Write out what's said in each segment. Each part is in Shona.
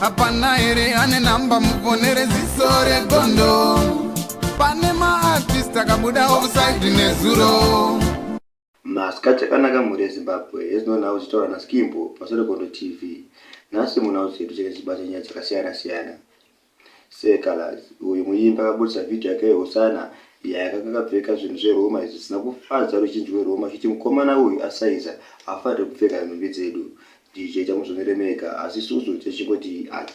Hapana ere ane namba mponere zisore gondo. Pane ma-artist akabuda offside nezuro. Masikati akanaka mhuri yeZimbabwe yezinonhau zitaura naSkimbo pasoro Gondo TV. Nhasi munhau dzedu dzakazibata nyaya dzakasiyana-siyana. Sekalaz uyu muimbi akabudisa vhidhiyo yake yeHosana yakapfeka zvinhu zveRoma zvisina kufadza ruzhinji rweRoma achiti mukomana uyu asaiza afanire kupfeka nhumbi dzedu. DJ chamuzvionere mega asi isusu tichingoti ati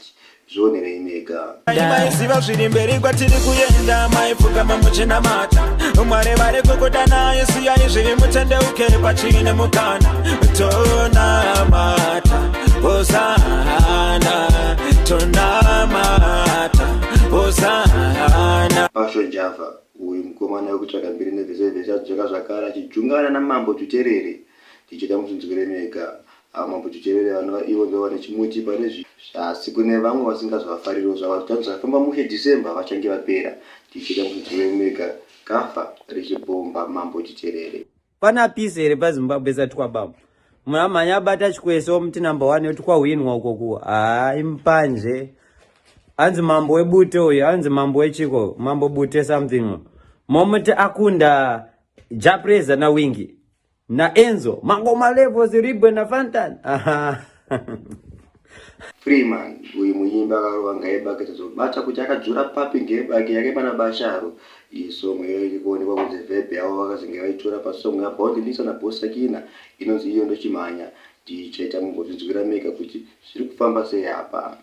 zvionerei mega. Maiziva zviri mberi kwatiri kuenda maifuka mamuchena mata mwari vari kukutana isiyai zviri mutendeuke pachine mukana tonamata Hosana tonamata Hosana. Passion Java uyu mukomana wekutsvaga mbiri nevhesevhese adzoka zvakare achijungana namambo Tuterere. Tichida musunzukire mega. Mambo Tuterere ivo ndovane chimuti pane zvasi kune vamwe vasingazvafariro zvavo tanzvafamba mushe December vachange vapera. Tichida musunzukire mega kafa richibomba Mambo Tuterere. Pana peace here paZimbabwe satikwa munamanya bata chikweso muti number 1 yotikwa winwa ukoku impanje anzi mambo webute uyu anzi mambo wechiko mambo bute something momuti akunda Japreza na Wingi na Enzo mangoma levo ziribwe na Fantan. Freeman uyu muimbi akarova ngaibake tazobata kuti akadzura papi ngebake yake pana basharo. Iyi song iri kuonekwa kunze vhebhe yavo vakazinge vaitora pasong yaBondi Lisa naBosakina inonzi iyo ndochimhanya. Tichaita mungotinzwira mega kuti zviri kufamba sei apa.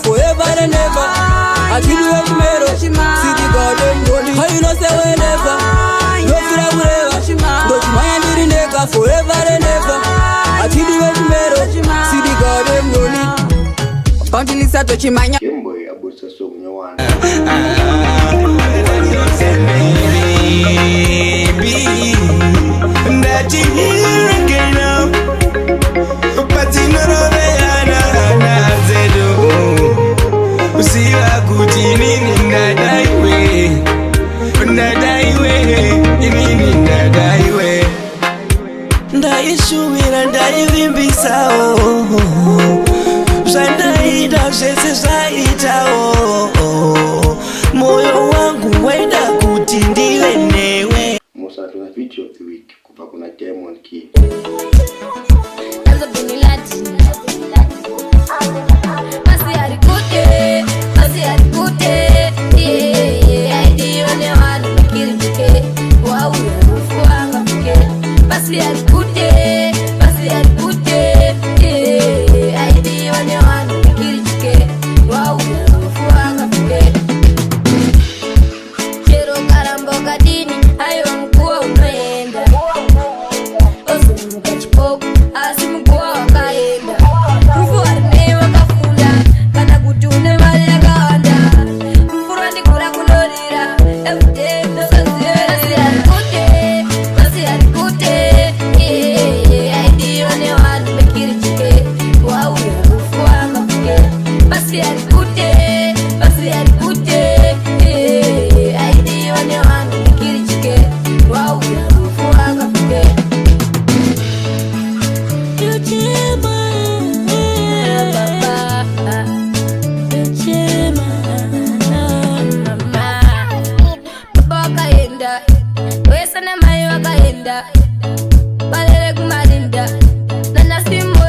Forever and ever, I give you a tomorrow. See the garden, how you know say whenever. No forever, don't mind it in the forever and ever. I give you a tomorrow. See the garden, rolling. Bounty Lisa to Chimanya. Boy, about the song no one. That you hear again now, but you know usiwa kuti nini ndadaiwe inini ndadaiwe ndaishuvira ndaivimbisao zvandaita zvese zvaitao moyo wangu waida kuti ndive newe. Musatona video of the week kubva kuna Diamond Key.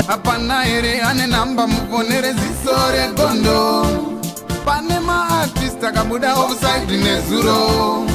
Hapana ere ane namba mponere zisore gondo. Pane ma-artist akabuda offside nezuro.